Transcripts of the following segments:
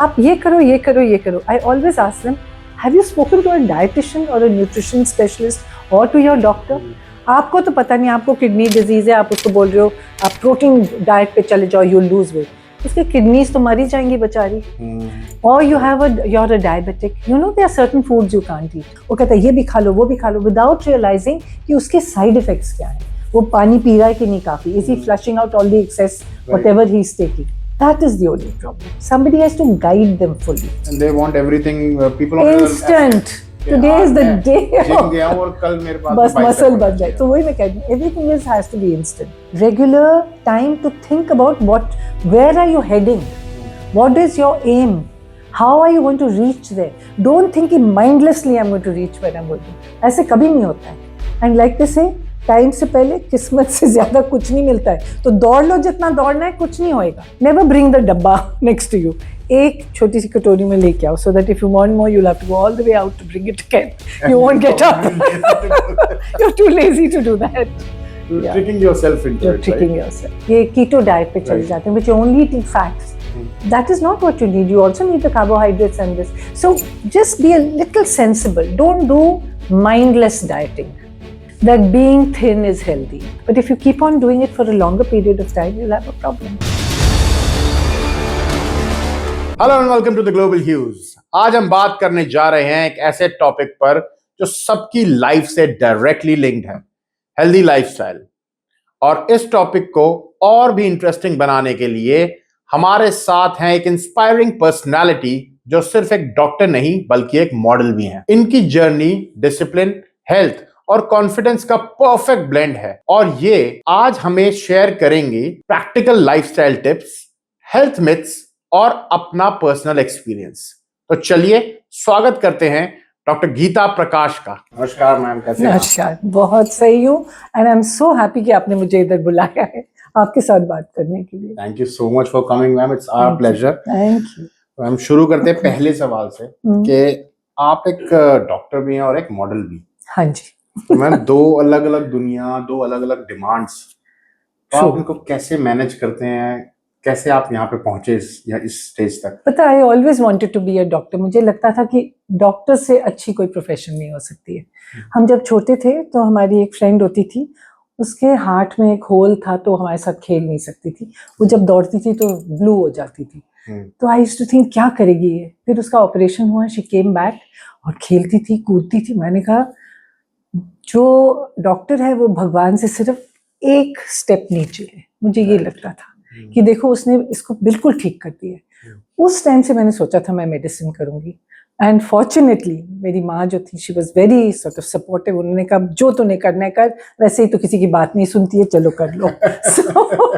आप ये करो ये करो ये करो. I always ask them, have you spoken to a dietitian or a nutrition specialist or to your doctor? आपको तो पता नहीं, आपको किडनी डिजीज है, आप उसको बोल रहे हो आप प्रोटीन डाइट पे चले जाओ, यू लूज वेट. उसके किडनीज तो मरी जाएंगी बेचारी. और you have you're a diabetic, you know there are certain foods you can't eat. वो कहता है ये भी खा लो वो भी खा लो, without realizing कि उसके साइड इफेक्ट्स क्या है. वो पानी पी रहा है कि नहीं काफी, is he flushing out all the excess whatever he is taking. That is the only problem. Somebody has to guide them fully. And they want everything. People instant. Today is the day. Gym गया हूँ और कल मेरे पास बस muscle बन जाए. तो वही मैं कह रही हूँ, everything has to be instant. Regular time to think about where are you heading? What is your aim? How are you going to reach there? Don't think mindlessly I'm going to reach where I'm going to. ऐसे कभी नहीं होता है. And like they say, time से पहले किस्मत से ज्यादा कुछ नहीं मिलता है. तो दौड़ लो जितना दौड़ना है, कुछ नहीं होएगा. Never bring the dabba next to you. एक छोटी सी कटोरी में लेके आओ, so that if you want more you have to go all the way out to bring it again. You won't get up. You are too lazy to do that. Tricking yourself into You're it, tricking right? yourself. ये keto diet पे चले जाते हैं, which only eat fats. That is not what you need. You also need the carbohydrates and this. So just be a little sensible. Don't do mindless dieting. That being thin is healthy. But if you keep on doing it for a longer period of time, you'll have a problem. Hello and welcome to the Global Hues. आज हम बात करने जा रहे हैं एक ऐसे topic पर जो सबकी लाइफ से डायरेक्टली लिंक्ड है, हेल्दी लाइफस्टाइल. और इस टॉपिक को और भी इंटरेस्टिंग बनाने के लिए हमारे साथ हैं एक इंस्पायरिंग पर्सनालिटी जो सिर्फ एक डॉक्टर नहीं बल्कि एक मॉडल भी हैं. इनकी जर्नी डिसिप्लिन, हेल्थ और कॉन्फिडेंस का परफेक्ट ब्लेंड है और ये आज हमें शेयर करेंगी practical lifestyle tips, health myths और अपना पर्सनल एक्सपीरियंस. तो चलिए स्वागत करते हैं डॉक्टर गीता प्रकाश का. नमस्कार मैम, कैसे हैं? नमस्कार, बहुत सही हूँ. And I am so happy कि आपने मुझे इधर बुलाया है आपके साथ बात करने के लिए. Thank you so much for coming ma'am, it's our pleasure. Thank you. हम शुरू करते हैं पहले सवाल से कि आप एक डॉक्टर भी हैं और एक मॉडल भी. हाँ जी. तो मैम दो अलग अलग दुनिया, दो अलग अलग डिमांड्स, तो आप उनको कैसे मैनेज करते हैं? कैसे आप यहाँ पे पहुंचे इस स्टेज तक? पता है, I always wanted to be a doctor. मुझे लगता था कि डॉक्टर से अच्छी कोई प्रोफेशन नहीं हो सकती है. हम जब छोटे थे तो हमारी एक फ्रेंड होती थी, उसके हार्ट में एक होल था तो हमारे साथ खेल नहीं सकती थी. वो जब दौड़ती थी तो ब्लू हो जाती थी. तो आई यूज्ड टू थिंक क्या करेगी ये. फिर उसका ऑपरेशन हुआ, शी केम बैक और खेलती थी, कूदती थी. मैंने कहा जो डॉक्टर है वो भगवान से सिर्फ एक स्टेप नीचे है. मुझे ये लगता था कि देखो उसने इसको बिल्कुल ठीक कर दिया. उस टाइम से मैंने सोचा था मैं मेडिसिन करूंगी. एंड फॉर्चुनेटली मेरी माँ जो थी, she was very sort of supportive. उन्होंने कहा जो तूने करना है कर, वैसे ही तो किसी की बात नहीं सुनती है, चलो कर लो. सो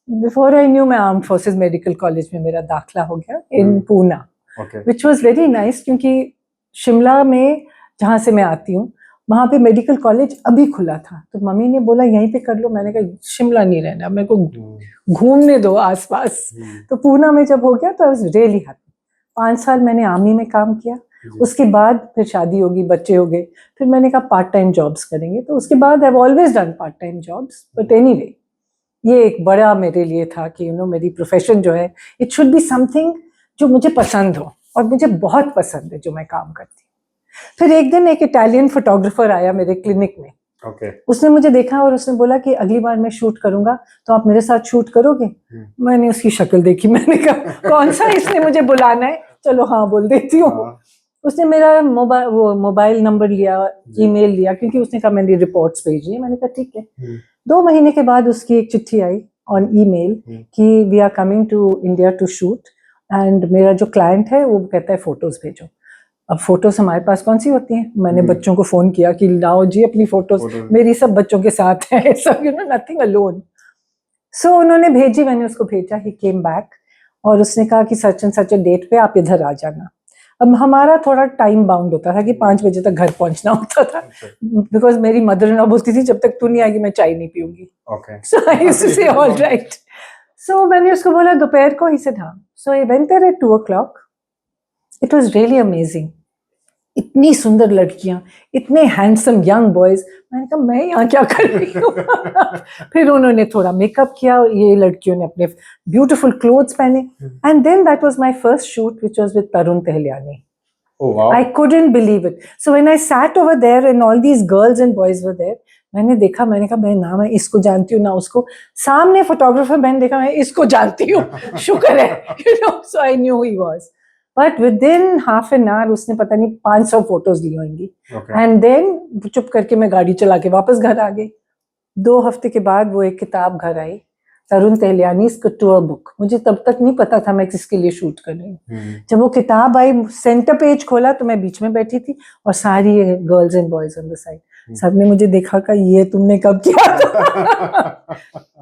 बिफोर आई न्यू, मैं आर्म्ड फोर्सेस मेडिकल कॉलेज में मेरा दाखिला हो गया in Poona, which was very nice. क्योंकि शिमला में जहाँ से मैं आती हूँ वहाँ पे मेडिकल कॉलेज अभी खुला था, तो मम्मी ने बोला यहीं पे कर लो. मैंने कहा शिमला नहीं रहना, मेरे को घूमने दो आसपास. तो पूना में जब हो गया तो आई वाज रियली हैप्पी. 5 साल मैंने आर्मी में काम किया. उसके बाद फिर शादी होगी, बच्चे हो गए. फिर मैंने कहा पार्ट टाइम जॉब्स करेंगे. तो उसके बाद I have always done part time jobs. But anyway, ये एक बड़ा मेरे लिए था कि मेरी प्रोफेशन जो है, इट शुड बी समथिंग जो मुझे पसंद हो. और मुझे बहुत पसंद है जो मैं काम करती हूँ. फिर एक दिन एक इटालियन फोटोग्राफर आया मेरे क्लिनिक में. उसने मुझे देखा और उसने बोला कि अगली बार मैं शूट करूंगा तो आप मेरे साथ शूट करोगे. मैंने उसकी शक्ल देखी, मैंने कहा कौन सा इसने मुझे बुलाना है, चलो हाँ बोल देती हूँ. उसने मेरा मोबाइल नंबर लिया, ईमेल लिया, क्योंकि उसने कहा मैंने रिपोर्ट्स भेजी है. मैंने कहा ठीक है. 2 महीने के बाद उसकी एक चिट्ठी आई ऑन ईमेल कि we are coming to India to shoot. And मेरा जो क्लाइंट है वो कहता है फोटोज भेजो. अब फोटोज हमारे पास कौन सी होती हैं. मैंने बच्चों को फोन किया कि लाओ जी अपनी फोटोज, मेरी सब बच्चों के साथ है, सब नथिंग अलोन. सो उन्होंने भेजी, मैंने उसको भेजा. ही केम बैक और उसने कहा कि सच एंड सच डेट पे आप इधर आ जाना. अब हमारा थोड़ा टाइम बाउंड होता था कि 5 बजे तक घर पहुंचना होता था, बिकॉज मेरी मदर इन लॉ बोलती थी जब तक तू नहीं आएगी मैं चाय नहीं पीऊंगी. So I used to say all right. So मैंने उसको बोला दोपहर को. ही सेड हाँ. So I went there at 2 o'clock. It was really amazing. इतनी सुंदर लड़कियां, इतने हैंडसम यंग बॉयज। मैंने कहा मैं यहाँ क्या कर रही हूँ। फिर उन्होंने थोड़ा मेकअप किया, ये लड़कियों ने अपने ब्यूटीफुल क्लोथ्स पहने, and then that was my first shoot which was with Tarun Tahiliani. Oh wow. I couldn't believe it. So when I sat over there and all these girls and boys were there, मैंने देखा, मैंने कहा मैं ना मैं इसको जानती हूँ ना उसको. सामने फोटोग्राफर मैंने देखा, मैं इसको जानती हूँ. शुक्र है, you know. So I knew he was. But within half an hour उसने पता नहीं 500 फोटोज ली होंगी. Okay. And then चुप करके मैं गाड़ी चला के वापस घर आ गई. 2 हफ्ते के बाद वो एक किताब घर आई, तरुण तहलियानी का टूर बुक. मुझे तब तक नहीं पता था मैं किसके लिए शूट कर रही हूँ. जब वो किताब आई, सेंटर पेज खोला तो मैं बीच में बैठी थी और सारी girls and boys on the side. सबने मुझे देखा कि ये तुमने कब किया था.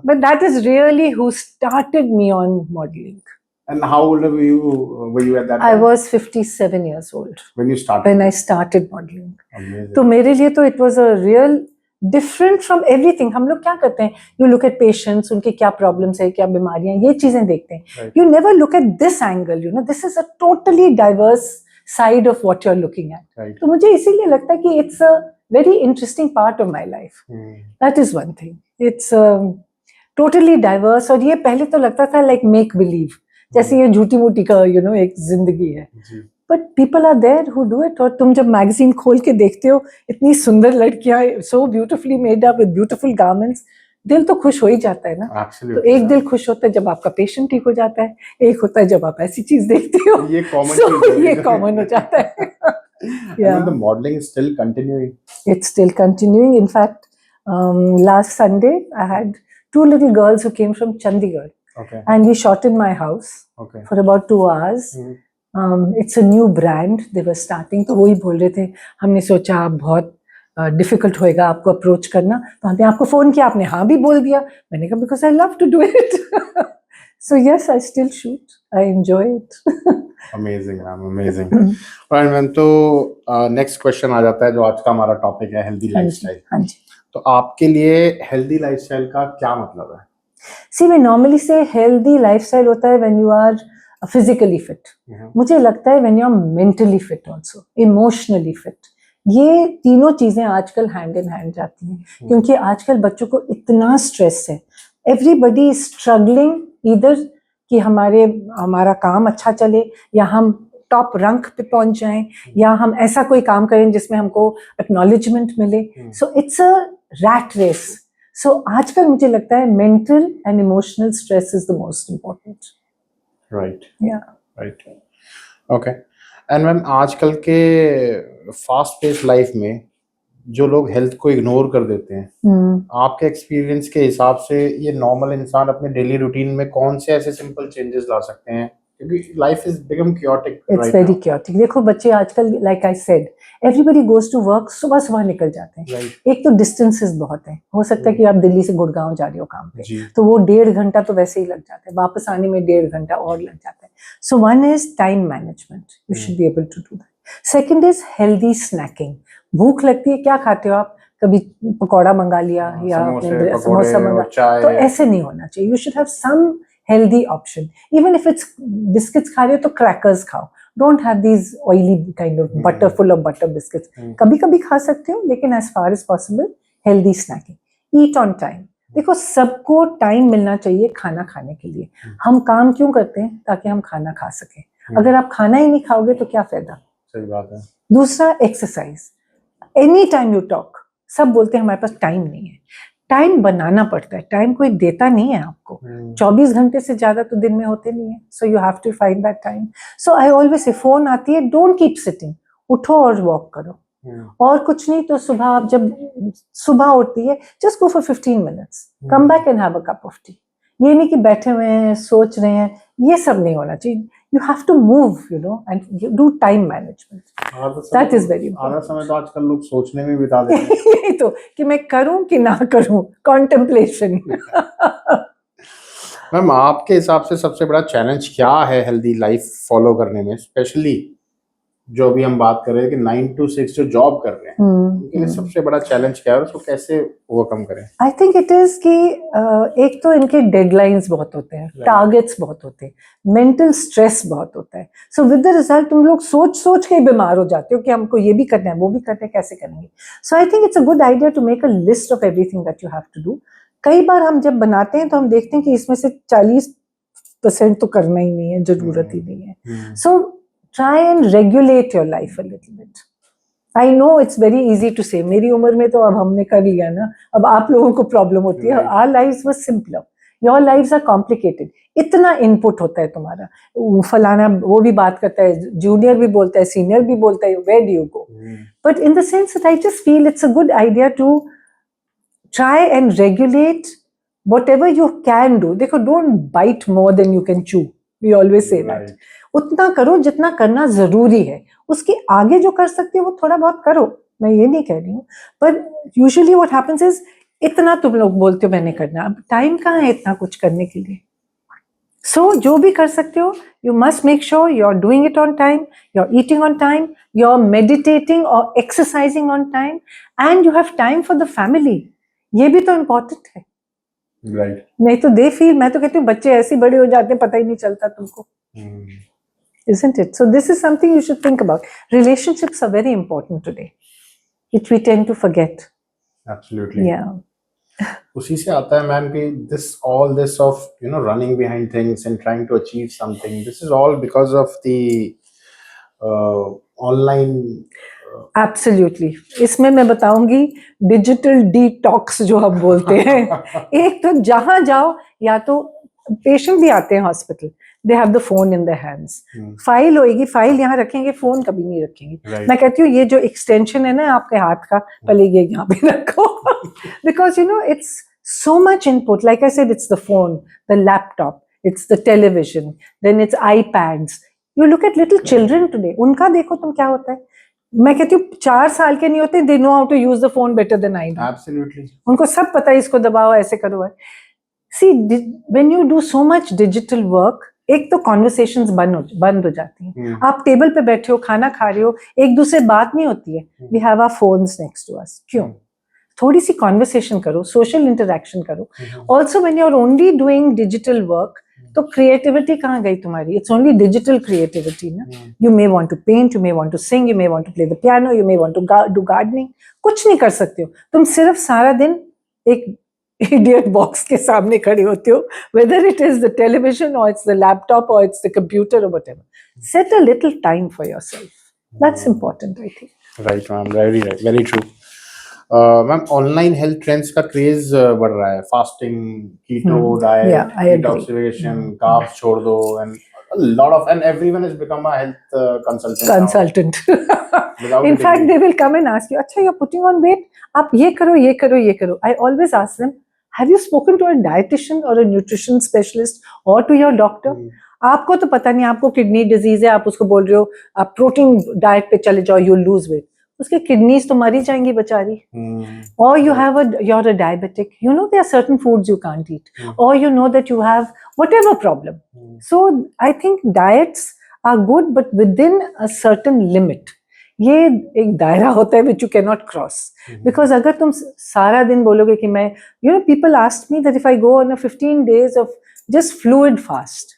But that is really who started me on modelling. And how old were you at that I time? was 57 years old When you started? when I started modeling. Amazing. तो मेरे लिए तो it was a real different from everything. हम लोग क्या करते हैं, you look at patients, उनके क्या problems है, क्या बीमारियां, ये चीजें देखते हैं. Right. You never look at this angle, you know, this is a totally diverse side of what you're looking at. Right. तो मुझे इसीलिए लगता है कि it's a very interesting part of my life. That is one thing. It's totally diverse. और ये पहले तो लगता था like make believe, जैसे ये झूठी मूठी का you know एक जिंदगी है. But people are there who do it. और तुम जब मैगजीन खोल के देखते हो, इतनी सुंदर लड़कियां, so beautifully made up with beautiful garments, दिल तो खुश हो ही जाता है ना. Absolutely. तो एक दिल खुश होता है जब आपका पेशेंट ठीक हो जाता है, एक होता है जब आप ऐसी चीज देखते हो. ये common So, चीज है. ये कॉमन हो जाता है. Yeah. And the modeling is still continuing. It's still continuing. In fact, last Sunday I had 2 little girls who came from Chandigarh. Okay. And we shot in my house. Okay. For about 2 hours. It's a new brand they were starting. तो वही बोल रहे थे, हमने सोचा आप बहुत difficult होएगा आपको अप्रोच करना, तो हमने आपको फोन किया, आपने हाँ भी बोल दिया. मैंने कहा because I love to do it. So yes, I still shoot, I enjoy it. Amazing ma'am, amazing. और मैम तो नेक्स्ट क्वेश्चन आ जाता है जो आज का हमारा टॉपिक है, हेल्दी लाइफस्टाइल. हाँ जी. तो आपके लिए हेल्दी लाइफस्टाइल का क्या मतलब है? सी मैं नॉर्मली से हेल्दी लाइफस्टाइल होता है when you are physically fit. मुझे लगता है when you are mentally fit also, emotionally fit. ये तीनों चीजें आजकल हैंड इन हैंड जाती हैं, क्योंकि आजकल बच्चों को इतना स्ट्रेस है. एवरीबडी इज स्ट्रगलिंग ईदर कि हमारा काम अच्छा चले, या हम टॉप रैंक पे पहुंच जाएं, या हम ऐसा कोई काम करें जिसमें हमको एक्नॉलेजमेंट मिले. So it's a rat race. So आजकल मुझे लगता है mental and emotional stress is the most important. Right. Yeah right. Okay. And ma'am आजकल के फास्ट पेस लाइफ में जो लोग हेल्थ को इग्नोर कर देते हैं, आपके एक्सपीरियंस के हिसाब से ये नॉर्मल इंसान अपने डेली रूटीन में कौन से ऐसे सिंपल चेंजेस ला सकते हैं, क्योंकि life is become chaotic. It's very chaotic. देखो बच्चे आजकल, like I said, everybody goes to work, सुबह सुबह निकल जाते हैं. Right. एक तो डिस्टेंसेस बहुत है, हो सकता है कि आप दिल्ली से गुड़गांव जा रहे हो काम पे, जी. तो वो 1.5 घंटा तो वैसे ही लग जाता है, वापस आने में 1.5 घंटा और लग जाता है. So one is time management, you should be able to do that. Second is healthy snacking. भूख लगती है, क्या खाते हो आप? कभी पकौड़ा मंगा लिया या समोसा मंगा, तो ऐसे नहीं होना चाहिए. You should have some healthy option. Even if it's biscuits खा रहे हो तो क्रैकर्स खाओ. Don't have these oily kind of butter, full of butter biscuits. कभी कभी खा सकते हो, लेकिन as far as possible healthy snacking. Eat on time. देखो सबको टाइम मिलना चाहिए खाना खाने के लिए. हम काम क्यों करते हैं? ताकि हम खाना खा सकें. अगर आप खाना ही नहीं खाओगे तो क्या फायदा. सही बात है. दूसरा, exercise. Any time you talk, सब बोलते हैं हमारे पास टाइम नहीं है. टाइम बनाना पड़ता है, टाइम कोई देता नहीं है आपको. 24 घंटे से ज्यादा तो दिन में होते नहीं है. So you have to find that time. So I always say, phone आती है, डोंट कीप सिटिंग, उठो और वॉक करो. और कुछ नहीं तो सुबह आप जब सुबह उठती है, just go for 15 minutes, come back and have a cup of T. ये नहीं कि बैठे हुए हैं सोच रहे हैं, ये सब नहीं होना चाहिए. You have to move, you know, and do time management. That is very important. आधा समय तो आजकल लोग सोचने में बिता देते हैं. यही तो कि मैं करूं कि ना करूं, contemplation. मैम आपके हिसाब से सबसे बड़ा चैलेंज क्या है हेल्दी लाइफ फॉलो करने में, स्पेशली जो अभी हम बात कर रहे हैं कि 9 to 6 जो जॉब कर रहे हैं उनके लिए सबसे बड़ा चैलेंज क्या है और उसको कैसे ओवरकम करें? आई थिंक इट इज कि एक तो इनके डेडलाइंस बहुत होते हैं, Right. टारगेट्स बहुत होते हैं, मेंटल स्ट्रेस बहुत होता है. सो विद द रिजल्ट तुम लोग सोच सोच के ही बीमार हो जाते हो कि हमको ये भी करना है, वो भी करना है, कैसे करेंगे. So I think it's a good idea to make a list of everything that you have to do. कई बार हम जब बनाते हैं तो हम देखते हैं कि इसमें से 40% तो करना ही नहीं है, जरूरत ही नहीं है. So try and regulate your life a little bit. I know it's very easy to say, मेरी उम्र में तो अब हमने कर लिया ना, अब आप लोगों को प्रॉब्लम होती है. Our lives was simpler, your lives are complicated. इतना इनपुट होता है तुम्हारा, फलाना वो भी बात करता है, जूनियर भी बोलता है, सीनियर भी बोलता है, where do you go. But in the sense that I just feel it's a good idea to try and regulate whatever you can do. देखो, don't bite more than you can chew. We always say that. Right. उतना करो जितना करना जरूरी है. उसके आगे जो कर सकते हो वो थोड़ा बहुत करो, मैं ये नहीं कह रही हूँ. पर यूजुअली व्हाट हैपेंस इज, इतना तुम लोग बोलते हो मैंने करना, अब टाइम कहाँ है इतना कुछ करने के लिए. सो जो भी कर सकते हो, you must make sure you are doing it on time, you are eating on time, you are meditating और exercising on time, and you have time for the family. ये भी तो इम्पोर्टेंट है. राइट. नहीं तो दे फील, मैं तो कहती हूँ बच्चे ऐसे बड़े हो जाते हैं पता ही नहीं चलता तुमको. Isn't it? So this is something you should think about. Relationships are very important today, which we tend to forget. Absolutely. Yeah. उसी से आता है मैम कि all this of running behind things and trying to achieve something, this is all because of the online. Absolutely. इसमें मैं बताऊंगी digital detox जो हम बोलते हैं. एक तो जहां जाओ, या तो पेशेंट भी आते हैं hospital, they have the phone in the hands. File होएगी, फाइल यहाँ रखेंगे, फोन कभी नहीं रखेंगे. Right. मैं कहती हूँ ये जो एक्सटेंशन है ना आपके हाथ का, पहले ये यहाँ पे रखो. Because it's so much input. Like I said, it's the phone, the laptop, it's the television, then it's iPads. You look at little children today, उनका देखो तुम क्या होता है. मैं कहती हूँ 4 साल के नहीं होते, they know how to use the phone better than I do. Absolutely. उनको सब पता है, इसको दबाओ, ऐसे करो. See, when you do so much digital work, एक तो कॉन्वर्सेशंस बंद हो जाती हैं. आप टेबल पे बैठे हो, खाना खा रहे हो, एक दूसरे बात नहीं होती है. We have our phones next to us. क्यों? थोड़ी सी कॉन्वर्सेशन करो, सोशल इंटरेक्शन करो. Also when you are only doing digital work, तो क्रिएटिविटी कहाँ गई तुम्हारी? इट्स ओनली डिजिटल क्रिएटिविटी ना. You may want to paint, you may want to sing, you may want to play the piano, you may want to do gardening. कुछ नहीं कर सकते हो तुम, सिर्फ सारा दिन एक idiot box के सामने खड़े होते हो, whether it is the television or it's the laptop or it's the computer or whatever. Set a little time for yourself. That's important, I think. Right, ma'am. Very right. Very true. Ma'am online health trends का craze बढ़ रहा है. Fasting, keto diet, detoxification, carbs छोड़ दो, and a lot of, and everyone has become a health consultant. In fact, they will come and ask you, अच्छा, you're putting on weight, आप ये करो, ये करो, ये करो. I always ask them, have you spoken to a dietitian or a nutrition specialist or to your doctor? आपको तो पता नहीं, आपको किडनी डिजीज है, आप उसको बोल रहे हो आप प्रोटीन डाइट पे चले जाओ, यू लूज वेट. उसके किडनीज तो मरी जाएंगी बेचारी. Or you have you're a diabetic, there are certain foods you can't eat, or that you have whatever problem. So I think diets are good, but within a certain limit. ये एक दायरा होता है which you cannot cross. Because अगर तुम सारा दिन बोलोगे कि मैं, people asked me that if I go on a 15 days of just fluid fast,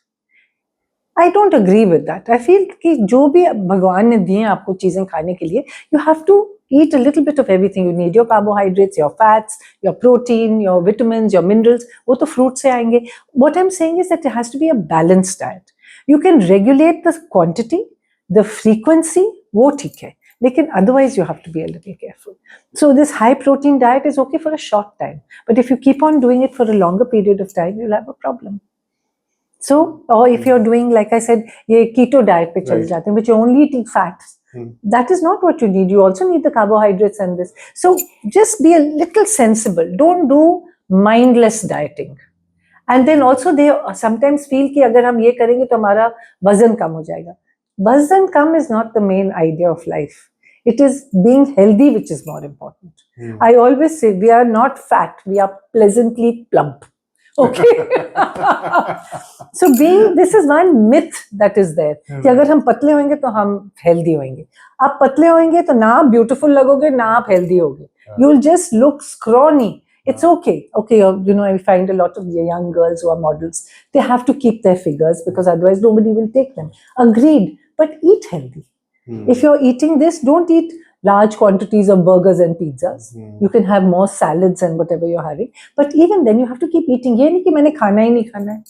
I don't agree with that. I feel कि जो भी भगवान ने दिए आपको चीजें खाने के लिए, you have to eat a little bit of everything. You need your carbohydrates, your fats, your protein, your vitamins, your minerals. वो तो fruit से आएंगे. What I'm saying is that it has to be a balanced diet. You can regulate the quantity, the frequency, वो ठीक है. लेकिन otherwise you have to be a little careful. So this high protein diet is okay for a short time. But if you keep on doing it for a longer period of time, you'll have a problem. So, or if you're doing, like I said, ये keto diet पे चले जाते हैं, which you only eat fats. That is not what you need. You also need the carbohydrates and this. So just be a little sensible. Don't do mindless dieting. And then also they sometimes feel कि अगर हम ये करेंगे तो हमारा वजन कम हो जाएगा. Vazan kam is not the main idea of life. It is being healthy which is more important. I always say we are not fat, we are pleasantly plump. Okay. So this is one myth that is there कि अगर हम पतले होंगे तो हम healthy होंगे. आप पतले होंगे तो ना आप ब्यूटीफुल लगोगे ना आप हेल्दी होगे. You will just look scrawny. It's okay. Okay, you know, I find a lot of young girls who are models. They have to keep their figures because otherwise nobody will take them. Agreed. But eat healthy. If you're eating this, don't eat large quantities of burgers and pizzas. You can have more salads and whatever you're having. But even then, you have to keep eating. ये नहीं कि मैंने खाना ही नहीं खाना है.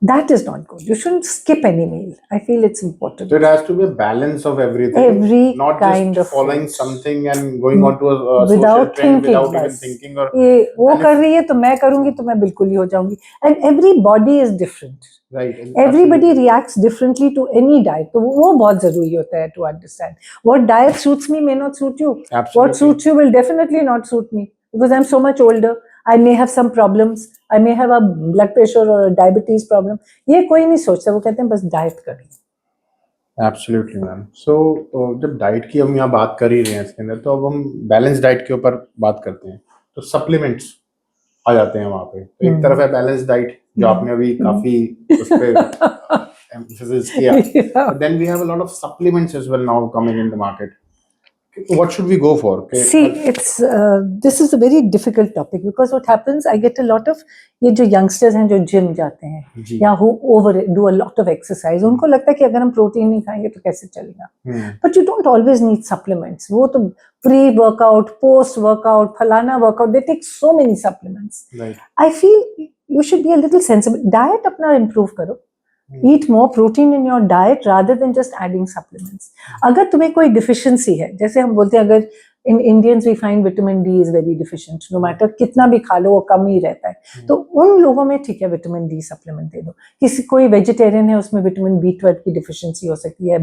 That is not good. You shouldn't skip any meal. I feel it's important. So it has to be a balance of everything. Every not kind just of following food. something and going on to a social Without trend thinking, without even बस. thinking. Or ये वो and कर रही है तो मैं करूँगी तो मैं बिल्कुल ही हो जाऊँगी. And every body is different. right. Everybody reacts differently to any diet. तो वो बहुत जरूरी होता है to understand. What diet suits me may not suit you. Absolutely. What suits you will definitely not suit me because I'm so much older. I may have some problems. I may have a blood pressure or a diabetes problem. ये कोई नहीं सोचता. वो कहते हैं बस diet करिए. Absolutely ma'am. सो जब डाइट की हम यहाँ बात कर ही रहे हैं इसके अंदर, तो अब हम बैलेंस डाइट के ऊपर बात करते हैं. तो सप्लीमेंट्स आ जाते हैं वहाँ पे. तो एक तरफ है बैलेंस डाइट जो आपने अभी काफी उस पे एम्फसिस किया. But then we have a lot of supplements as well now coming in the market. What should we go for? Okay. See, this is a very difficult topic because what happens, I get a lot of ये जो youngsters हैं जो gym जाते हैं जी. या who do a lot of exercise, उनको लगता है कि अगर हम प्रोटीन नहीं खाएंगे तो कैसे चलेगा. But you don't always need supplements. वो तो pre-workout, post-workout, फलाना workout, they take so many supplements. Right. I feel you should be a little sensible. Diet अपना improve करो. Eat more protein in your diet rather than just adding supplements. अगर तुम्हें कोई deficiency है, जैसे हम बोलते हैं अगर in Indians we find vitamin D is very deficient. No matter कितना भी खा लो वो कम ही रहता है. तो उन लोगों में ठीक है vitamin D supplement दे दो. किसी कोई vegetarian है उसमें vitamin B12 की deficiency हो सकती है,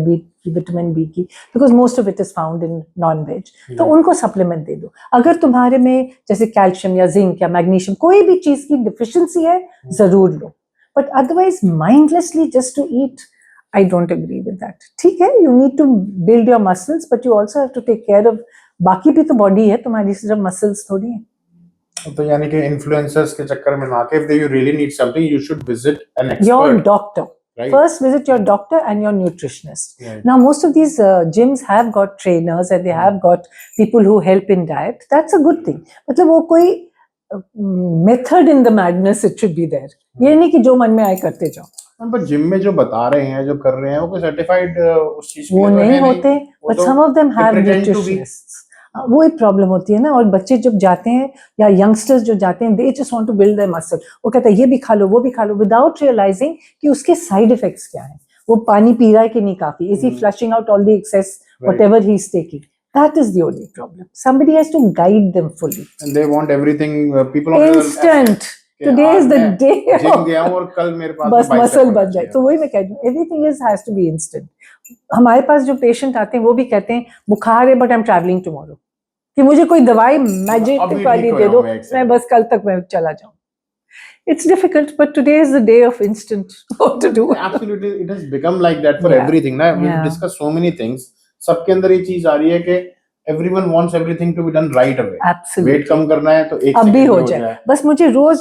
vitamin B की, because most of it is found in non-veg. तो उनको supplement दे दो. अगर तुम्हारे में जैसे calcium या zinc या magnesium कोई भी चीज की deficiency है जरूर लो. But otherwise, mindlessly just to eat, I don't agree with that. ठीक है, you need to build your muscles, but you also have to take care of बाकी भी तो body है, तुम्हारी सिर्फ muscles थोड़ी है. तो यानी कि influencers के चक्कर में ना के, if you really need something, you should visit an expert. Your doctor. Right. First visit your doctor and your nutritionist. Right. Now most of these gyms have got trainers and they have got people who help in diet. That's a good thing. मतलब वो कोई method in the madness it should be there. ये नहीं कि जो मन में आए करते जाओ. पर जिम में जो बता रहे हैं जो कर रहे हैं वो कोई सर्टिफाइड उस चीज वो नहीं होते. But some of them have nutritionists. वो एक प्रॉब्लम होती है ना. और बच्चे जब जाते हैं या यंगस्टर्स जो जाते हैं they just want to build their muscle. वो कहता है ये भी खा लो वो भी खा लो without realizing कि उसके साइड इफेक्ट्स क्या हैं. वो पानी पी रहा है कि नहीं काफी. Is he flushing out all the excess whatever he is taking? That is the only problem. Somebody has to guide them fully. And they want everything. People instant. Today is the day. Gym गया हूँ और कल मेरे पास बस muscle बन जाए. तो वही मैं कह रही हूँ. Everything has to be instant. हमारे पास जो पेशेंट आते हैं वो भी कहते हैं बुखार है but I'm traveling tomorrow. कि मुझे कोई दवाई मैजिक वाली दे दो मैं बस कल तक मैं चला जाऊँ. It's difficult, but today is the day of instant. What to do? Absolutely, it has become like that for everything. Now we've discussed so many things. सबके अंदर ये चीज आ रही है कि everyone wants everything to be done right away. Absolutely. Weight कम करना है तो एक अभी हो जाए. बस मुझे रोज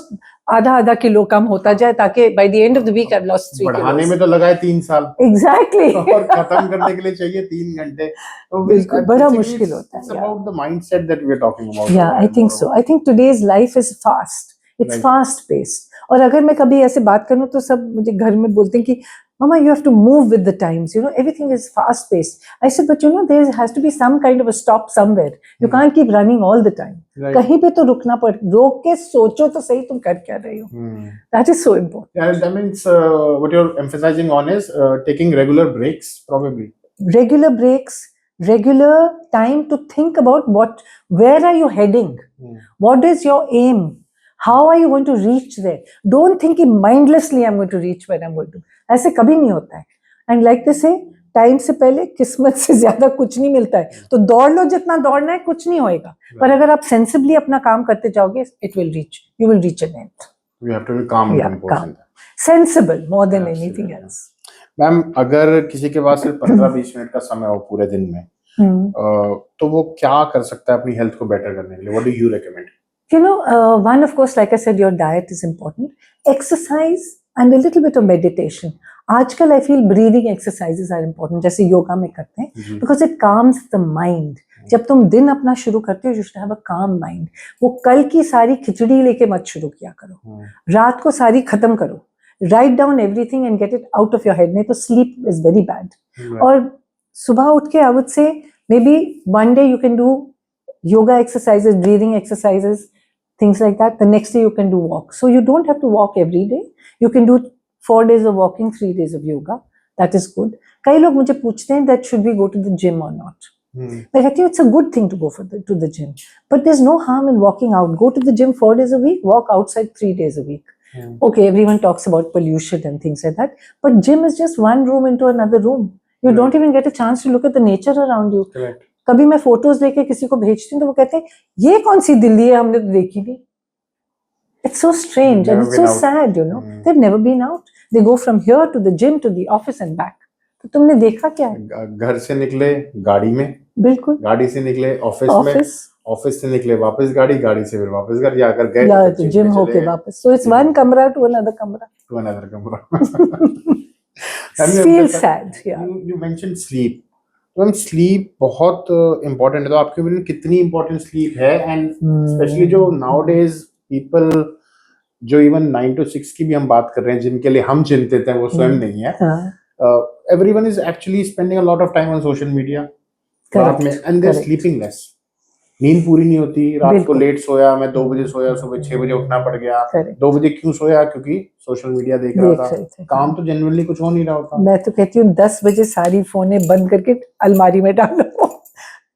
आधा किलो कम होता जाए ताकि by the end of the week I've lost 3 kilos. बढ़ाने में तो लगाए 3 साल. Exactly. और खत्म करने के लिए चाहिए 3 घंटे. तो बिल्कुल बड़ा मुश्किल होता है. It's about the mindset that we are talking about. Yeah, I think so. I think today's life is fast. It's fast paced. और अगर मैं कभी ऐसे बात करूं तो सब मुझे घर में बोलते हैं कि Mama, you have to move with the times. You know, everything is fast paced. I said, but you know, there has to be some kind of a stop somewhere. You can't keep running all the time. Right. कहीं पे तो रुकना पड़. रोक के सोचो तो सही तुम कर क्या रहे हो. That is so important. Yeah, that means what you're emphasizing on is taking regular breaks, probably. Regular breaks, regular time to think about where are you heading? What is your aim? How are you going to reach there? Don't think mindlessly I'm going to reach where I'm going to. ऐसे कभी नहीं होता है. And like they say, time से पहले किस्मत से ज्यादा कुछ नहीं मिलता है. तो दौड़ लो जितना दौड़ना है कुछ नहीं होएगा. पर अगर आप सेंसिबली अपना काम करते जाओगे, it will reach. You will reach an end. You have to be calm and composed. Sensible more than anything else. Ma'am अगर किसी के पास सिर्फ 15-20 मिनट का समय हो पूरे दिन में, तो वो क्या कर सकता है अपनी हेल्थ को बेटर करने के लिए? What do you recommend? One, of course, like I said, your diet is important. Exercise and a little bit of meditation. आजकल I feel breathing exercises are important, जैसे योगा में करते हैं, जी because it calms the mind. जब तुम दिन अपना शुरू करते हो, you should have a calm mind. वो कल की सारी खिचड़ी लेके मत शुरू किया करो, रात को सारी खत्म करो. Write down everything and get it out of your head. नहीं तो sleep is very bad. और सुबह उठ के I would say maybe one day you can do yoga exercises, breathing exercises, things like that. The next day you can do walk. So you don't have to walk every day. You can do 4 days of walking, 3 days of yoga. That is good. कई लोग मुझे पूछते हैं that should we go to the gym or not. मैं कहती हूँ it's a good thing to go to the gym. But there's no harm in walking out. Go to the gym 4 days a week, walk outside 3 days a week. Okay, everyone talks about pollution and things like that. But gym is just one room into another room. You don't even get a chance to look at the nature around you. Correct. कभी मैं photos लेके किसी को भेजती हूँ तो वो कहते हैं ये कौन सी दिल्ली है, हमने तो देखी नहीं. It's so strange and it's so sad, They've never been out. They go from here to the gym to the office and back. तो तुमने देखा क्या है? घर से निकले गाड़ी में, बिल्कुल, गाड़ी से निकले ऑफिस में, ऑफिस से निकले वापस गाड़ी, गाड़ी से फिर वापस घर जाकर गए तो जिम होके वापस. So it's one कमरा to another कमरा. To another कमरा. Feels sad. Yeah. You mentioned sleep. तो स्लीप बहुत इम्पोर्टेंट है, तो आपके ओपिनियन कितनी इम्पोर्टेंट स्लीप है? एंड स्पेशली जो नाउडेज पीपल जो इवन 9 to 6 की भी हम बात कर रहे हैं, जिनके लिए हम चिंतित हैं, वो स्वयं नहीं है. Everyone is actually spending a lot of time on social media रात में, and they are sleeping less. नींद पूरी नहीं होती, रात को लेट सोया, मैं 2 बजे सोया, सुबह 6 बजे उठना पड़ गया. 2 बजे क्यों सोया? क्योंकि सोशल मीडिया देख रहा था. काम तो जनरली कुछ हो नहीं रहा होता. मैं तो कहती हूँ 10 बजे सारी फोने बंद करके अलमारी में डालो.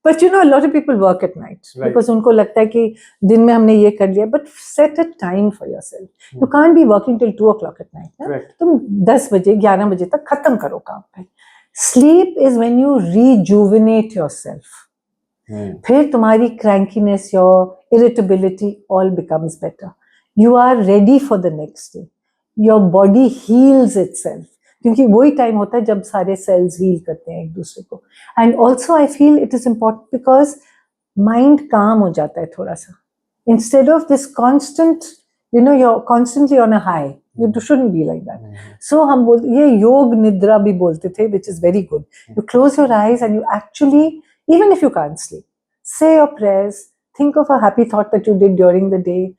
But a lot of people work at night because उनको लगता है कि दिन में हमने ये कर लिया. But set a time for yourself. You can't be working till 2 o'clock at night. तुम 10 बजे 11 बजे तक खत्म करो काम पे. Sleep is when you rejuvenate yourself. फिर तुम्हारी crankiness, your irritability all becomes better. You are ready for the next day. Your body heals itself. क्योंकि वही टाइम होता है जब सारे सेल्स हील करते हैं एक दूसरे को. And also I feel it is important because mind काम हो जाता है थोड़ा सा. Instead of this constant you're constantly on a high. You shouldn't be like that. So हम बोलते, ये योग निद्रा भी बोलते थे, which is very good. You close your eyes and you actually, even if you can't sleep, say your prayers, think of a happy thought that you did during the day,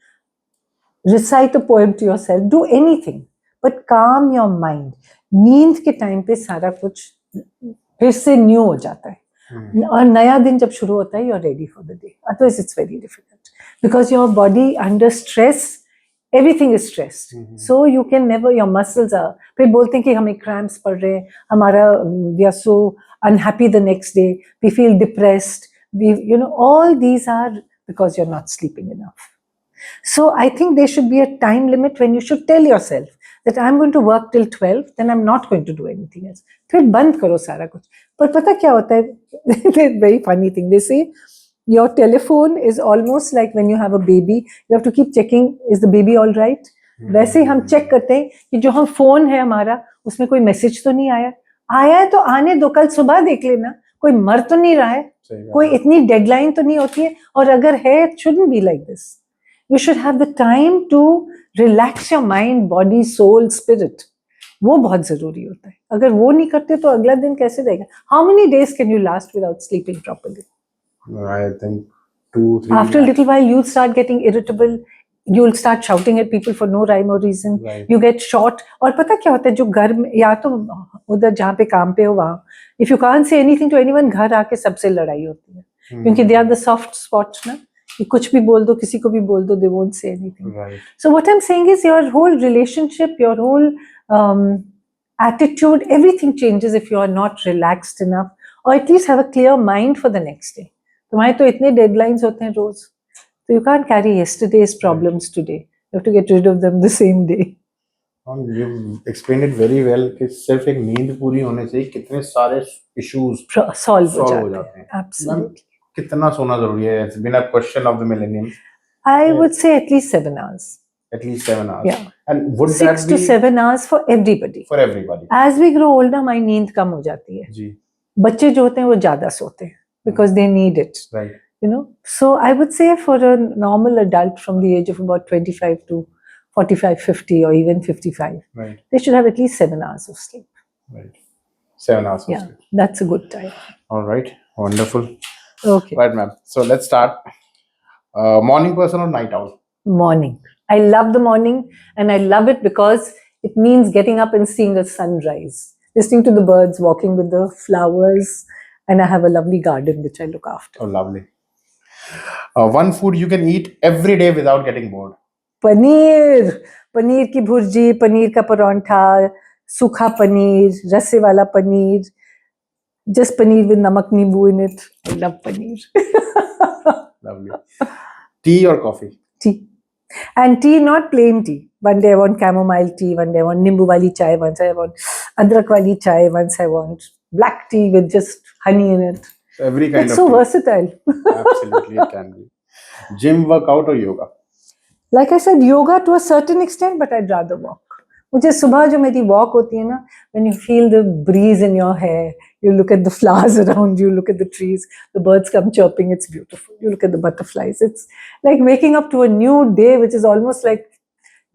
recite a poem to yourself, do anything, but calm your mind. नींद के time पे सारा कुछ फिर से new हो जाता है, और नया दिन जब शुरू होता है, you're ready for the day. Otherwise it's very difficult because your body under stress, everything is stressed. So you can never, your muscles are, फिर बोलते हैं कि हमें cramps पड़ रहे हैं, हमारा we are so unhappy the next day, we feel depressed, all these are because you're not sleeping enough. So I think there should be a time limit when you should tell yourself that I'm going to work till 12, then I'm not going to do anything else. फिर बंद करो सारा कुछ. पर पता क्या होता है? Very funny thing. They say your telephone is almost like when you have a baby. You have to keep checking, is the baby all right? वैसे ही हम चेक करते हैं कि जो हम फोन है हमारा, उसमें कोई मैसेज तो नहीं आया. आया है तो आने दो, कल सुबह देख लेना. कोई मर तो नहीं रहा है, कोई इतनी डेडलाइन तो नहीं होती है. और अगर है, it shouldn't be like this. You should have the time to relax your mind, body, soul, spirit. वो बहुत जरूरी होता है. अगर वो नहीं करते तो अगला दिन कैसे रहेगा? How many days can you last without sleeping properly? I think 2-3. After a little while, you'll start getting irritable. You'll start shouting at people for no rhyme or reason. Right. You get short. और पता क्या होता है, जो घर में, या तो उधर जहाँ पे काम पे हो वहाँ, if you can't say anything to anyone, घर आके सबसे लड़ाई होती है. क्योंकि they are the soft spots ना. कुछ भी बोल दो, किसी को भी बोल दो, they won't say anything. Right. So what I'm saying is your whole relationship, your whole attitude, everything changes if you are not relaxed enough, or at least have a clear mind for the next day. तुम्हारे तो इतने deadlines होते हैं रोज, so you can't carry yesterday's problems today. You have to get rid of them the same day. You explained it very well कि सिर्फ एक नींद पूरी होने से कितने सारे issues solve हो जाते हैं. Absolutely. कितना सोना जरूरी है? It's been a question of the millennium. I would say at least 7 hours. At least 7 hours. Yeah. And would 6 that be to 7 hours for everybody. For everybody. As we grow older, हमारी नींद कम हो जाती है. जी. बच्चे जो होते हैं वो ज्यादा सोते हैं because they need it. Right. So I would say for a normal adult from the age of about 25 to 45, 50, or even 55, Right. they should have at least 7 hours of sleep. Right. 7 hours of Yeah, sleep. that's a good time. All right. Wonderful. Okay. Right, ma'am. So let's start. Morning person or night owl? Morning. I love the morning, and I love it because it means getting up and seeing a sunrise, listening to the birds, walking with the flowers, and I have a lovely garden which I look after. Oh, lovely. One food you can eat every day without getting bored. Paneer paneer की भुर्जी, पनीर का परांठा, सूखा पनीर, रसे वाला paneer, just paneer with namak nimbu in it. I love paneer. Lovely. Tea or coffee? Tea. And tea, not plain tea. One day I want chamomile tea, one day I want nimbu wali chai, once I want adrak wali chai, once I want black tea with just honey in it. So every kind It's of so tea. versatile. Absolutely, it can be. Gym, workout or yoga? Like I said, yoga to a certain extent, but I'd rather walk. मुझे सुबह जो मेरी walk होती है ना, when you feel the breeze in your hair, you look at the flowers around you, look at the trees, the birds come chirping, it's beautiful. You look at the butterflies, it's like waking up to a new day, which is almost like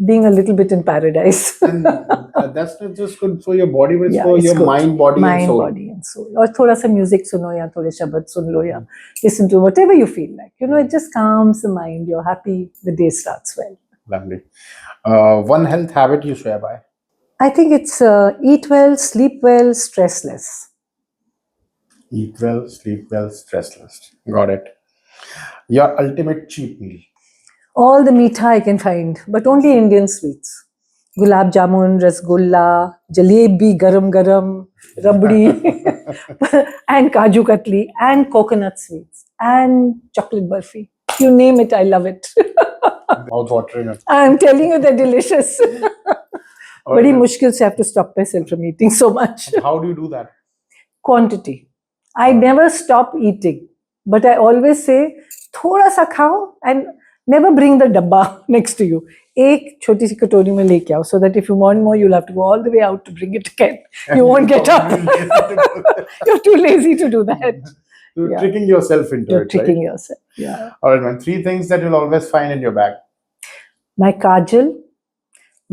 being a little bit in paradise. And that's not just good for your body, but it's Yeah, for it's your good. mind, body, and Mind, soul. body and soul. और थोड़ा सा music सुनो या थोड़े शब्द सुन लो या listen to whatever you feel like. It just calms the mind. You're happy. The day starts well. Lovely. One health habit you swear by? I think it's eat well, sleep well, stress less. Eat well, sleep well, stress less. Got it. Your ultimate cheat meal? All the meetha I can find, but only Indian sweets. Gulab jamun, rasgulla, jalebi, garam garam, rabdi, and kaju katli, and coconut sweets, and chocolate barfi. You name it, I love it. Mouth watering. I'm telling you, they're delicious. All Badi right. mushkil se I have to stop myself from eating so much. How do you do that? Quantity. I never stop eating, but I always say, thoda sa khao and never bring the dabba next to you. एक छोटी सी कटोरी में लेके आओ, so that if you want more, you'll have to go all the way out to bring it again. You won't get up. You're too lazy to do that. You're Yeah. tricking yourself into You're it, tricking right? yourself. Yeah. All right, man. 3 things that you'll always find in your bag. My kajal,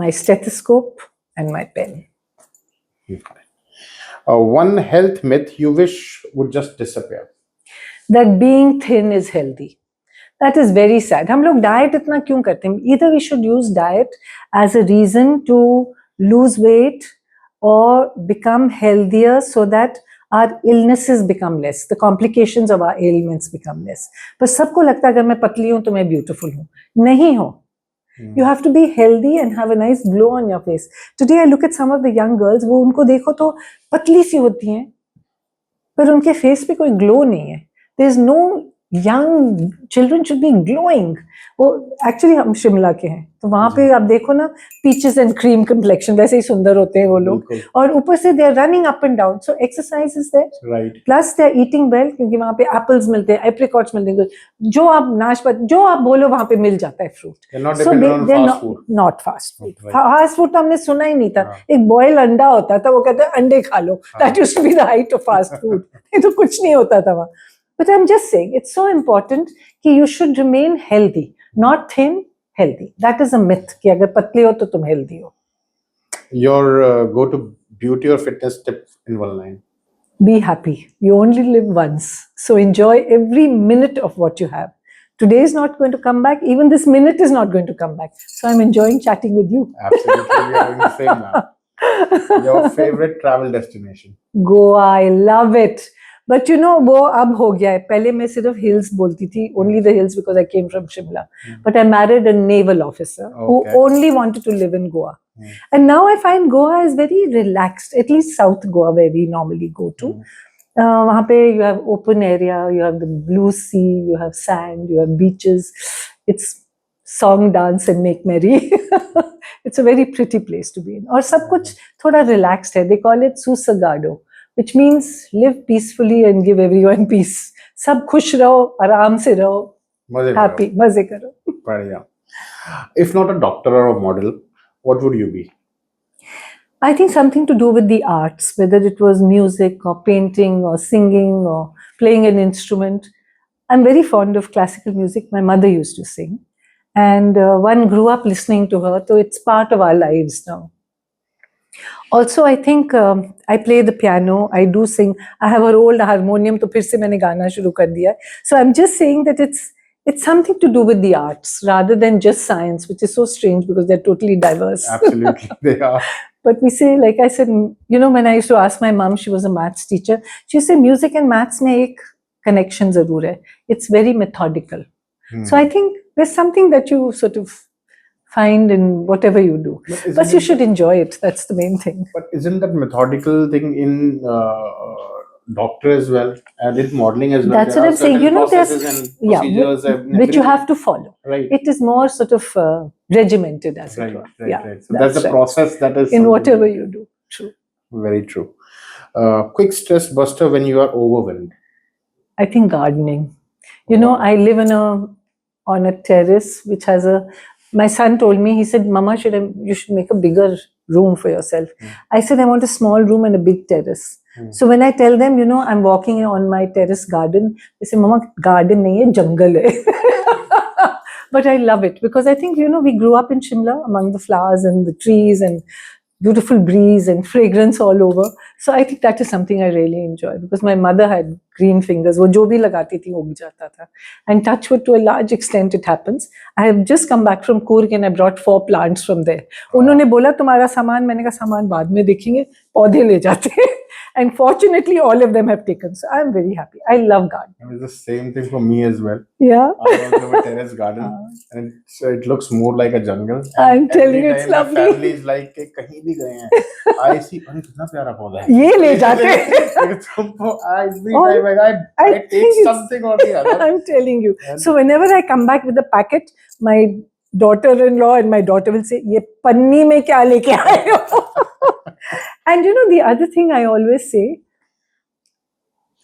my stethoscope, and my pen. You've got it. One health myth you wish would just disappear. That being thin is healthy. That is very sad. हम लोग diet इतना क्यों करते हैं? Either we should use diet as a reason to lose weight or become healthier so that our illnesses become less, the complications of our ailments become less. पर सबको लगता है अगर मैं पतली हूँ तो मैं beautiful हूँ. नहीं हो. You have to be healthy and have a nice glow on your face. Today I look at some of the young girls, वो उनको देखो तो पतली सी होती हैं, पर उनके face पे कोई glow नहीं है. There's no young children should be glowing. वो एक्चुअली हम शिमला के हैं तो वहाँ पे आप देखो ना पीचेस एंड क्रीम कम्प्लेक्शन वैसे ही सुंदर होते हैं वो लोग और ऊपर से they are running up and down so exercise is there right plus they are eating well क्योंकि वहाँ पे एप्पल्स मिलते हैं एप्रिकॉट्स मिलते हैं जो आप नाशपाती जो आप बोलो वहाँ पे मिल जाता है fruit so not fast food fast food तो हमने सुना ही नहीं था एक बॉयल अंडा होता था वो कहते हैं अंडे खा लो that used to be the height of fast food ये तो कुछ नहीं होता था वहाँ But I'm just saying, it's so important that you should remain healthy, not thin, healthy. That is a myth. कि अगर पतले हो तो तुम healthy हो. Your go-to beauty or fitness tip in one line. Be happy. You only live once, so enjoy every minute of what you have. Today is not going to come back. Even this minute is not going to come back. So I'm enjoying chatting with you. Absolutely, we are doing the same now. Your favorite travel destination? Goa. I love it. But you know, वो अब हो गया है. पहले मैं सिर्फ hills बोलती थी, only the hills because I came from Shimla. But I married a naval officer who only wanted to live in Goa. And now I find Goa is very relaxed, at least South Goa where we normally go to. वहाँ पे you have open area, you have the blue sea, you have sand, you have beaches. It's song, dance and make merry. It's a very pretty place to be in. और सब कुछ थोड़ा relaxed है. They call it Susagado. Which means live peacefully and give everyone peace. सब खुश रहो, आराम से रहो, happy, मजे करो. बढ़िया. If not a doctor or a model, what would you be? I think something to do with the arts, whether it was music or painting or singing or playing an instrument. I'm very fond of classical music. My mother used to sing, and one grew up listening to her, so it's part of our lives now. Also, I think I play the piano. I do sing. I have an old harmonium, तो फिर से मैंने गाना शुरू कर दिया. So I'm just saying that it's something to do with the arts rather than just science, which is so strange because they're totally diverse. Absolutely, they are. But we say, like I said, you know, when I used to ask my mom, she was a maths teacher, she used to say music and maths में एक connection जरूर है. It's very methodical. So I think there's something that you sort of find in whatever you do. But you should enjoy it. That's the main thing. But isn't that methodical thing in doctor as well and in modeling as well? That's what I'm saying. You know, there's procedures and which you have to follow. Right. It is more sort of regimented, as it were. Right. So that's the process that is in whatever you do. True. Very true. Quick stress buster when you are overwhelmed. I think gardening. You know, I live on a terrace which has a. My son told me, he said, Mama, you should make a bigger room for yourself. I said, I want a small room and a big terrace. So when I tell them, you know, I'm walking on my terrace garden, they say, Mama, garden nahi hai, jungle hai. But I love it because I think, you know, we grew up in Shimla among the flowers and the trees and beautiful breeze and fragrance all over. So I think that is something I really enjoy because my mother had green fingers. वो जो भी लगाती थी उग जाता था. And touch wood, to a large extent it happens. I have just come back from Coorg and I brought 4 plants from there. उन्होंने बोला तुम्हारा सामान, मैंने कहा सामान बाद में देखेंगे, पौधे ले जाते हैं. And fortunately, all of them have taken. So I'm very happy. I love gardening. It's the same thing for me as well. Yeah. I also have a terrace garden, and it looks more like a jungle. I'm telling you, it's lovely. My family is like कि कहीं भी गए हैं, I see अरे कितना प्यारा पौधा है. ये ले जाते हैं. Every time I take something or the other. I'm telling you. So whenever I come back with a packet, my daughter-in-law and my daughter will say, "ये पन्नी में क्या लेके आए हो?" And you know, the other thing I always say,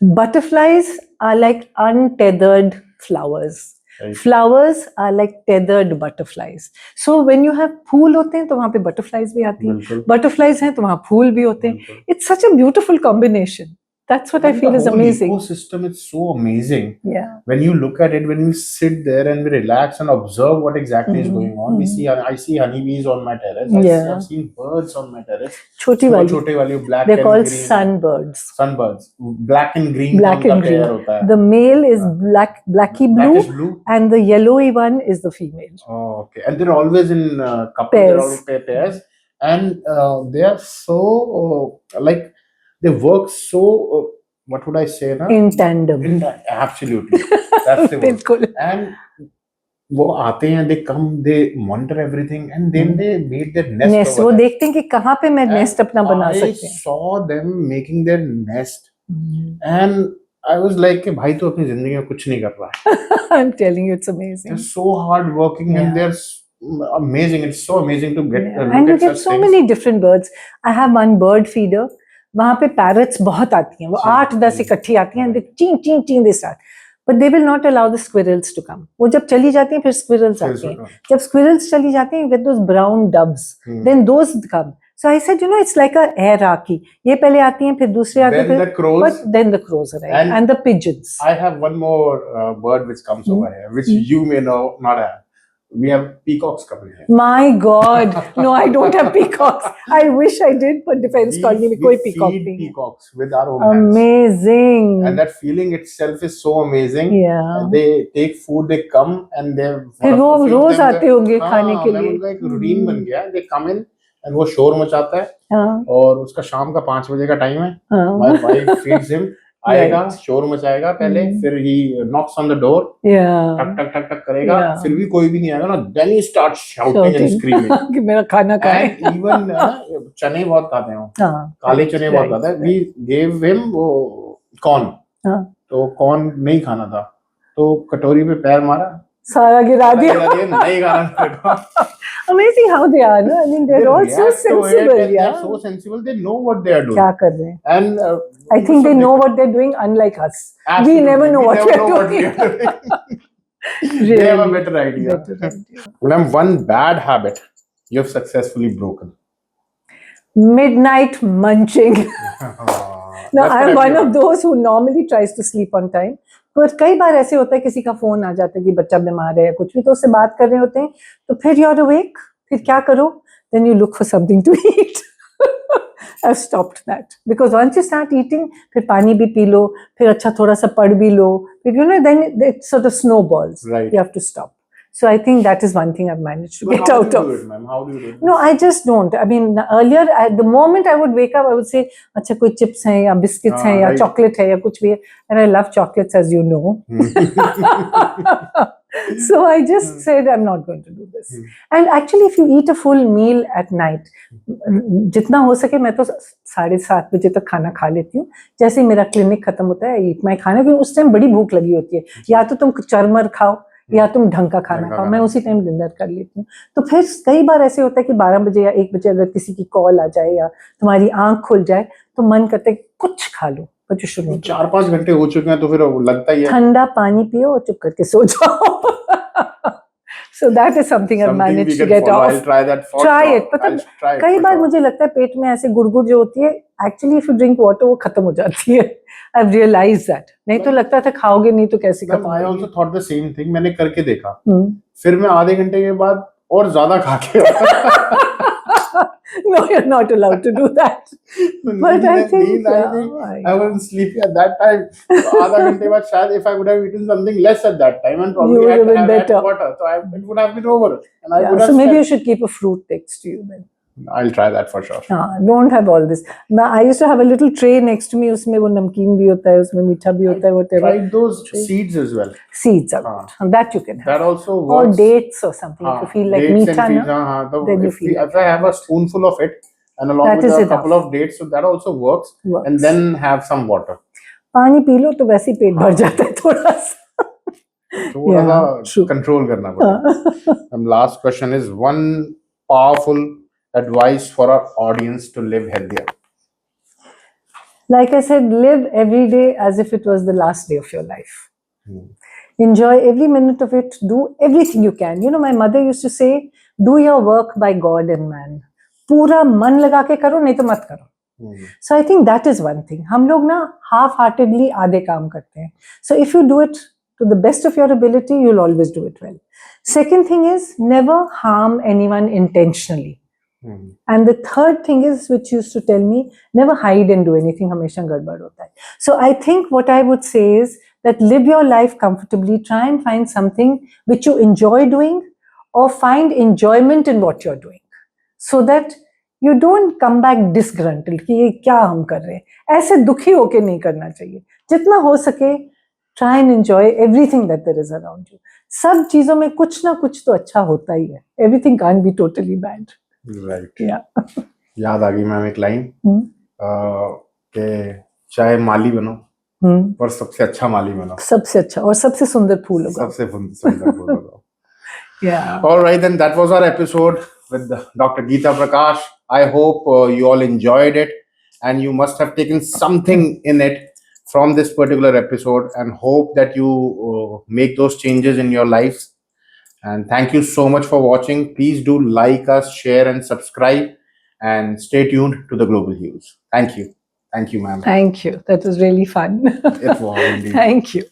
butterflies are like untethered flowers. Right. Flowers are like tethered butterflies. So when you have फूल होते हैं तो वहाँ पे butterflies भी आती हैं. Butterflies हैं तो वहाँ फूल भी होते हैं. It's such a beautiful combination. That's what I feel is amazing. The ecosystem is so amazing. Yeah. When you look at it, when we sit there and we relax and observe what exactly is going on, I see honeybees on my terrace. I've seen birds on my terrace. Choti wali, black they're and called green. sunbirds. Sunbirds, black and green. Black and green. Hota hai. The male is blacky blue, and the yellowy one is the female. Oh, okay. And they're always in couples. Pairs. They're always pairs, and they are so like. They work so, what would I say now? In tandem. Absolutely. That's the word. And वो आते हैं, they come, they monitor everything, and then they made their nest. वो देखते हैं कि कहाँ पे मैं nest अपना बना सकते हैं. I saw them making their nest, and I was like, कि भाई तू अपनी जिंदगी में कुछ नहीं कर रहा है. I'm telling you, it's amazing. They're so hard working, and they're amazing. It's so amazing to get. And you get so many different birds. I have one bird feeder. वहाँ पे पैरट्स बहुत आती हैं, वो 8-10 इकट्ठी आती हैं, चीं चीं they start, but they will not allow the squirrels to come. वो जब चली जाती हैं फिर स्क्विरल्स आते हैं. जब स्क्विरल्स चली जाती हैं, you get those brown doves, then those come. So I said, you know, it's like a hierarchy. ये पहले आती हैं, फिर दूसरे आते हैं, but then the crows arrive and the pigeons. I have one more bird which comes over here, which you may not have. We have peacocks coming here. My God, no, I don't have peacocks. I wish I did, but defense colony में कोई peacock नहीं. Peacocks with our own hands. Amazing. And that feeling itself is so amazing. Yeah. They take food, they come and they. फिर वो रोज आते होंगे खाने के लिए. उनका एक रूटीन बन गया. They come in and वो शोर मचाता है. और उसका शाम का 5 बजे का टाइम है. My wife feeds him. आएगा, शोर मचाएगा पहले, फिर he knocks on the door, टक टक टक टक करेगा, फिर भी कोई भी नहीं आएगा ना, then he starts shouting and screaming कि मेरा खाना कहाँ है. And even चने बहुत खाते हैं, काले चने बहुत खाते हैं. We gave him वो corn, तो corn नहीं खाना था, तो कटोरी पे पैर मारा, सारा गिरा दिया. नहीं खाना. Amazing how they are, no? I mean, they're all so sensible. They're so sensible. They know what they are doing. क्या कर रहे हैं? And I think they know what they're doing, unlike us. Absolutely. We never know what we're doing. Really? They have a better idea. Well, one bad habit you have successfully broken. Midnight munching. Now, I'm one of those who normally tries to sleep on time. पर कई बार ऐसे होता है किसी का phone आ जाता है कि बच्चा बीमार है या कुछ भी, तो उससे बात कर रहे होते हैं, तो फिर यू आर अवेक, फिर क्या करो, then you look for something to eat. I've stopped that because once you start eating, फिर पानी भी पी लो, फिर अच्छा थोड़ा सा पढ़ भी लो, फिर then it sort of snowballs. Right. You have to stop. So I think that is one thing I've managed to But get how out do you of. do it, ma'am? How do you do it? No, I just don't. I mean, earlier, the moment I would wake up, I would say, अच्छा कोई chips हैं या biscuits हैं या right. chocolate है या कुछ भी है, and I love chocolates, as you know. So I just said, I'm not going to do this. And actually, if you eat a full meal at night, जितना हो सके मैं तो 7:30 बजे तक खाना खा लेती हूँ. जैसे ही मेरा क्लिनिक खत्म होता है, eat my खाना, क्योंकि उस टाइम बड़ी भूख लगी होती है. या तो तुम चरमर खाओ या तुम ढंग का खाना खाओ. मैं उसी टाइम डिनर कर लेती हूँ. तो फिर कई बार ऐसे होता है कि 12 बजे या 1 बजे अगर किसी की कॉल आ जाए या तुम्हारी आंख खुल जाए, तो मन करता है कुछ खा लो. But you shouldn't. 4-5 घंटे हो चुके हैं तो फिर लगता ही है. ठंडा पानी पियो और चुप करके सो जाओ. So that is something I've managed to get off. I'll try that for Try sure. it. पता I'll try it कई for बार sure. मुझे लगता है पेट में ऐसे गुड़गुड़ जो होती है, actually if you drink water वो खत्म हो जाती है. I've realized that. नहीं तो लगता था खाओगे नहीं तो कैसे Ma'am, खत्म I होगी. also thought the same thing. मैंने करके देखा. फिर मैं आधे घंटे के बाद और ज्यादा खा के No, you're not allowed to do that. But I think I wasn't sleepy at that time. तो आधा घंटे बाद शायद if I would have eaten something less at that time and probably You would had have been had better. water, so it would have been over and I Yeah, would have so maybe you slept. should keep a fruit next to you then. I'll try that for sure. Don't have all this. Now, I used to have a little tray next to me. उसमें वो नमकीन भी होता है, उसमें मीठा भी होता है, whatever. Tried those seeds as well. Seeds are good. That you can have. That also Or works. dates or something. If you feel like dates meetha, and seeds, na, then you feel if I have a spoonful of it and along That with is a enough. couple of dates, so that also works. And then have some water. पानी P low तो वैसे ही पेट भर जाता है थोड़ा सा. थोड़ा सा कंट्रोल करना पड़ेगा. And last question is one powerful advice for our audience to live healthier. Like I said, live every day as if it was the last day of your life. Enjoy every minute of it. Do everything you can. You know, my mother used to say, do your work by God and man. पूरा मन लगा के करो, नहीं तो मत करो. So I think that is one thing. हम लोग ना half-heartedly आधे काम करते हैं. So if you do it to the best of your ability, you'll always do it well. Second thing is never harm anyone intentionally. And the third thing is, which used to tell me, never hide and do anything. हमेशा गड़बड़ होता है. So I think what I would say is that live your life comfortably. Try and find something which you enjoy doing, or find enjoyment in what you're doing, so that you don't come back disgruntled कि ये क्या हम कर रहे हैं. ऐसे दुखी होके नहीं करना चाहिए. जितना हो सके, try and enjoy everything that there is around you. सब चीजों में कुछ ना कुछ तो अच्छा होता ही है. Everything can't be totally bad. Right. Yeah. याद आ गई मैम एक लाइन कि चाहे माली बनो पर सबसे अच्छा माली बनो. सबसे अच्छा और सबसे सुंदर फूल होगा. सबसे सुंदर फूल होगा. Yeah. All right, then that was our episode with Dr. Geeta Prakash. I hope you all enjoyed it and you must have taken something in it from this particular episode, and hope that you make those changes in your lives. And thank you so much for watching. Please do like us, share and subscribe, and stay tuned to the Global Hues. Thank you. Thank you, ma'am. Thank you. That was really fun. It was indeed. Thank you.